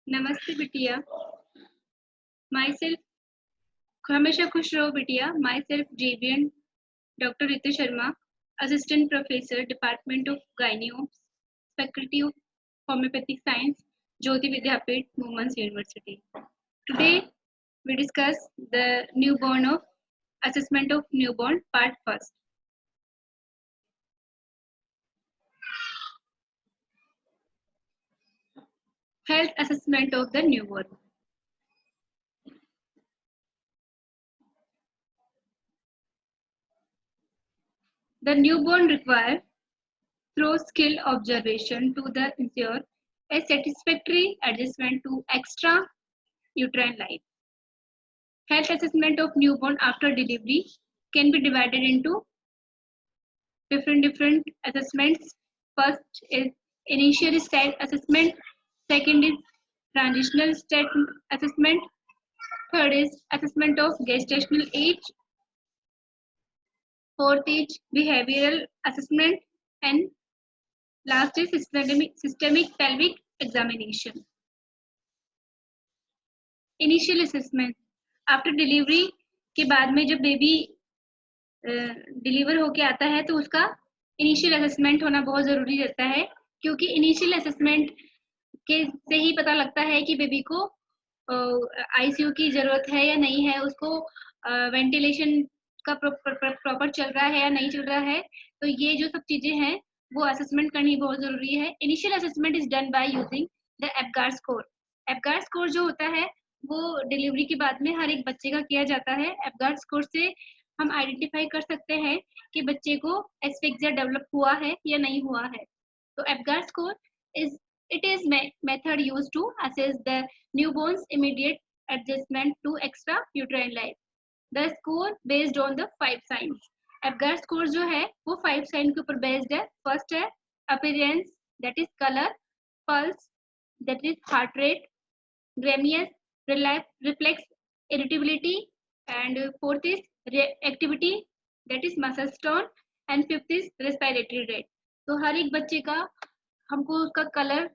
नमस्ते बिटिया। My self हमेशा खुश रहो बिटिया। Myself JVN doctor Ritu Sharma, assistant professor, department of गायनियो, faculty of homoeopathic science, Jyoti Vidyapeeth, women's university. Today we discuss the newborn of assessment of newborn part first. Health assessment of the newborn. The newborn require through skill observation to the ensure a satisfactory adjustment to extra uterine life. Health assessment of newborn after delivery can be divided into different assessments. First is initial state assessment, second is transitional state assessment, third is assessment of gestational age, fourth is behavioral assessment, and last is systemic pelvic examination. Initial assessment after delivery के बाद में जब baby deliver होके आता है तो उसका initial assessment होना बहुत ज़रूरी रहता है, क्योंकि इनिशियल असेसमेंट के से ही पता लगता है कि बेबी को ICU की ज़रूरत है या नहीं है, उसको वेंटिलेशन का प्रॉपर चल रहा है या नहीं चल रहा है। तो ये जो सब चीज़ें हैं वो असेसमेंट करनी बहुत ज़रूरी है। Initial assessment is done by using the Apgar score. Apgar score जो होता है वो डिलीवरी के बाद में हर एक बच्चे का किया जाता है। एप्गार स्कोर से हम आइडेंटिफाई कर सकते हैं कि बच्चे को एस्फिक्सिया डेवलप हुआ है या नहीं हुआ है। तो एप्गार score is method used to assess the newborn's immediate adjustment to extra uterine life. The score based on the 5 signs. एप्गार score जो है वो 5 साइन के ऊपर बेस्ड है। फर्स्ट है appearance, that is colour, pulse, that is heart rate, grimace, reflex, irritability, and fourth is activity, that is muscle tone, and fifth is respiratory rate. तो हर एक बच्चे का हमको उसका कलर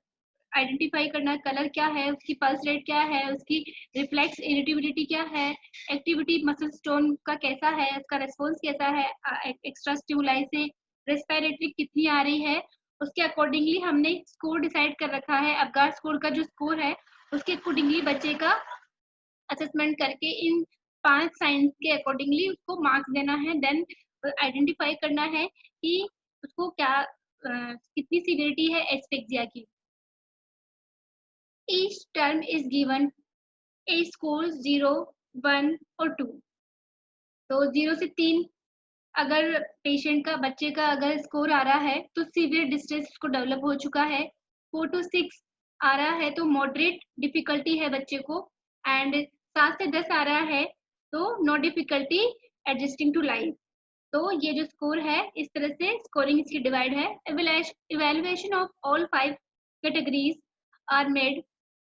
आइडेंटिफाई करना है, कलर क्या है, उसकी पल्स रेट क्या है, उसकी रिफ्लेक्स इरिटेबिलिटी क्या है, एक्टिविटी मसल स्टोन का कैसा है, उसका रेस्पॉन्स कैसा है, एक्स्ट्रा स्टिमुलाई से रेस्पिरेटरी कितनी आ रही है, उसके अकॉर्डिंगली हमने स्कोर डिसाइड कर रखा है। एप्गार स्कोर का जो स्कोर है उसके अकॉर्डिंगली बच्चे का असेसमेंट करके इन 5 साइंस के अकॉर्डिंगली उसको मार्क्स देना है। देन आइडेंटिफाई करना है कि उसको क्या कितनी सीवियरिटी है एस्फिक्सिया की। Each term is given a score 0, 1 और 2। तो 0 से 3 अगर पेशेंट का बच्चे का अगर स्कोर आ रहा है तो सीवियर डिस्ट्रेस को डेवलप हो चुका है। 4 to 6 आ रहा है तो मॉडरेट डिफिकल्टी है बच्चे को, एंड 7 से 10 आ रहा है तो no difficulty adjusting to life. तो ये जो स्कोर है इस तरह से स्कोरिंग इसकी डिवाइड है। Evaluation of all 5 categories are made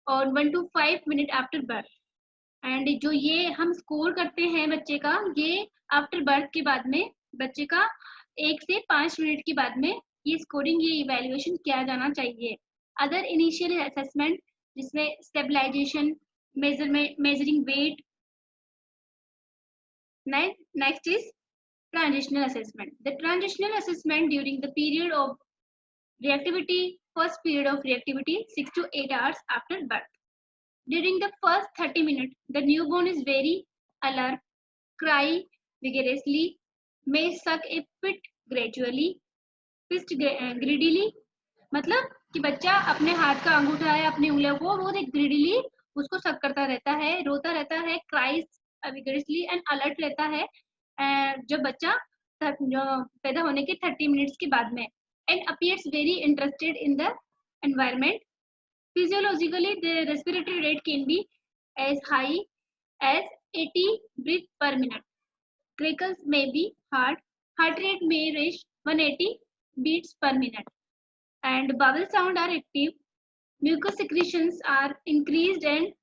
और 1 to 5 minute after birth. And जो ये हम स्कोर करते हैं बच्चे का, ये आफ्टर बर्थ के बाद में बच्चे का 1 से 5 मिनट के बाद में ये स्कोरिंग, ये इवेल्युएशन किया जाना चाहिए। अदर इनिशियल असेसमेंट जिसमें stabilization, measuring weight. Next is transitional assessment. The transitional assessment during the period of reactivity, first period of reactivity 6 to 8 hours after birth. During the first 30 minutes, the newborn is very alert, cry vigorously, may suck a bit gradually, fist greedily, मतलब कि बच्चा अपने हाथ का अंगूठा है अपनी उंगलियों को बहुत ग्रीडीली उसको सक करता रहता है, रोता रहता है, क्राइज विगरसली एंड अलर्ट रहता है जब बच्चा जो पैदा होने के 30 मिनट्स के बाद में, and appears very interested in the environment. Physiologically the respiratory rate can be as high as 80 breath per minute. Crackles may be hard. Heart rate may reach 180 beats per minute. And bowel sound are active. Mucus secretions are increased and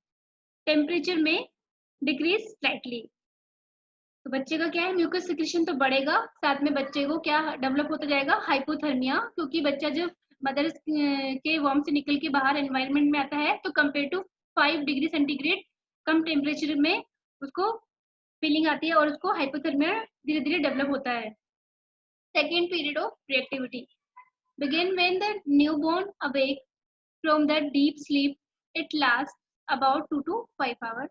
temperature may decrease slightly. तो बच्चे का क्या है, mucus secretion तो बढ़ेगा, साथ में बच्चे को क्या डेवलप होता जाएगा, हाइपोथर्मिया, क्योंकि बच्चा जब मदर के वॉर्म से निकल के बाहर एनवायरनमेंट में आता है तो कंपेयर टू 5 डिग्री सेंटीग्रेड कम टेम्परेचर में उसको फीलिंग आती है और उसको हाइपोथर्मिया धीरे धीरे डेवलप होता है। Second period of reactivity begin when the newborn awake from the deep sleep. It lasts about 2 to 5 hours.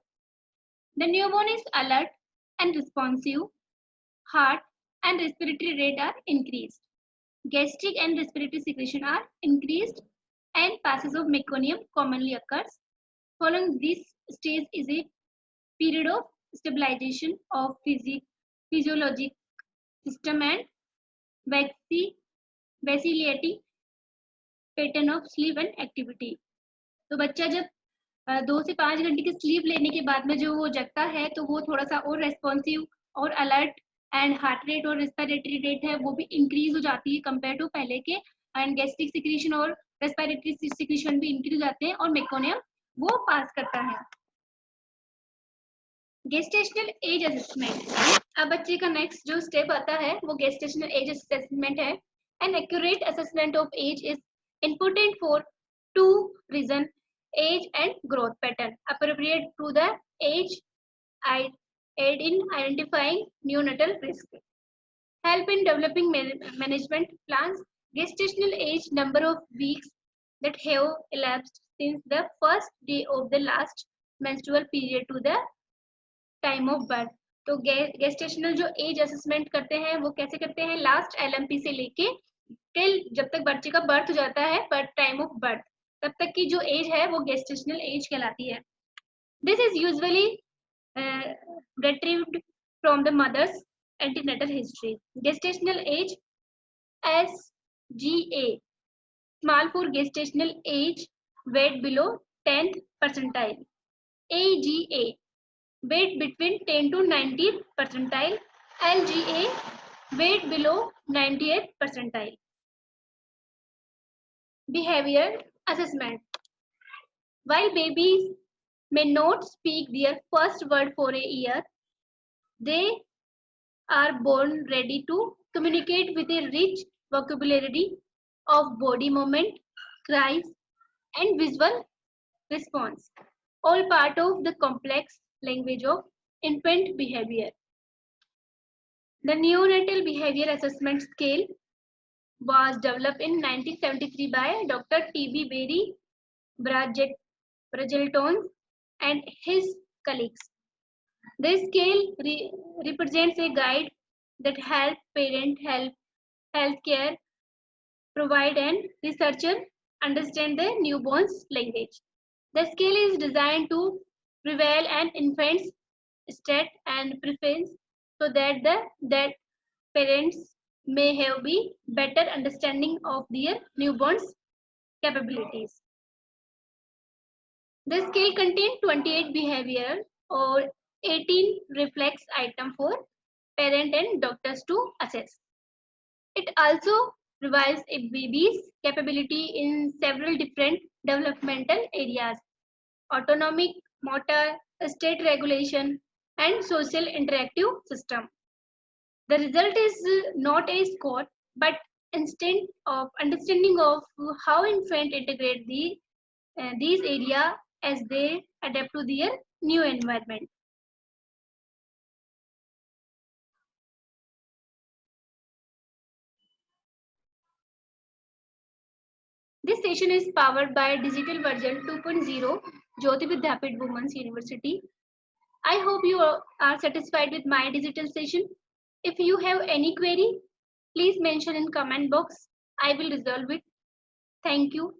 The newborn is alert and responsive. Heart and respiratory rate are increased. Gastric and respiratory secretion are increased and passage of meconium commonly occurs. Following this stage is a period of stabilization of physiologic system and vacillating pattern of sleep and activity. तो बच्चा जब 2 से 5 घंटे की sleep लेने के बाद में जो वो जगता है तो वो थोड़ा सा और रेस्पॉन्सिव और अलर्ट एंड हार्ट रेट और रेस्पिरेटरी रेट है वो भी इंक्रीज हो जाती है कंपेयर टू पहले के एंड गैस्ट्रिक सिक्रीशन और रेस्पिरेटरी सिक्रीशन भी इंक्रीज हो जाते हैं और मेकोनियम वो पास करता है। गेस्टेशनल एज असेसमेंट, अब बच्चे का नेक्स्ट जो स्टेप आता है वो गेस्टेशनल एज असेसमेंट है। An accurate assessment of age is important for 2 reasons: age and growth pattern. Appropriate to the age aid in identifying neonatal risk. Help in developing management plans. Gestational age, number of weeks that have elapsed since the first day of the last menstrual period to the time of birth. तो gestational जो as assessment करते हैं वो कैसे करते हैं, last LMP से लेके टिल जब तक बच्चे का बर्थ हो जाता है बट टाइम ऑफ बर्थ तब तक की जो एज है वो गेस्टेशनल एज कहलाती है। This is usually retrieved from the mother's antenatal history. Gestational age SGA, small for gestational age, weight below 10th percentile. AGA, weight between 10 to 90th percentile. LGA, weight below 90th percentile. Behavior assessment. While babies may not speak their first word for a year, they are born ready to communicate with a rich vocabulary of body movement, cries, and visual response, all part of the complex language of infant behavior. The neonatal behavior assessment scale was developed in 1973 by Dr. T.B. Berry Brazelton and his colleagues. This scale represents a guide that helps parents, healthcare provide and researcher understand the newborn's language. The scale is designed to reveal an infant's state and preference so that parents may have a better understanding of their newborn's capabilities. The scale contains 28 behavior or 18 reflex items for parent and doctors to assess. It also reveals a baby's capability in several different developmental areas: autonomic, motor, state regulation, and social interactive system. The result is not a score, but instant of understanding of how infant integrate these areas as they adapt to their new environment. This session is powered by digital version 2.0 Jyoti Vidyapit Women's University. I hope you are satisfied with my digital session. If you have any query, please mention in comment box. I will resolve it. Thank you.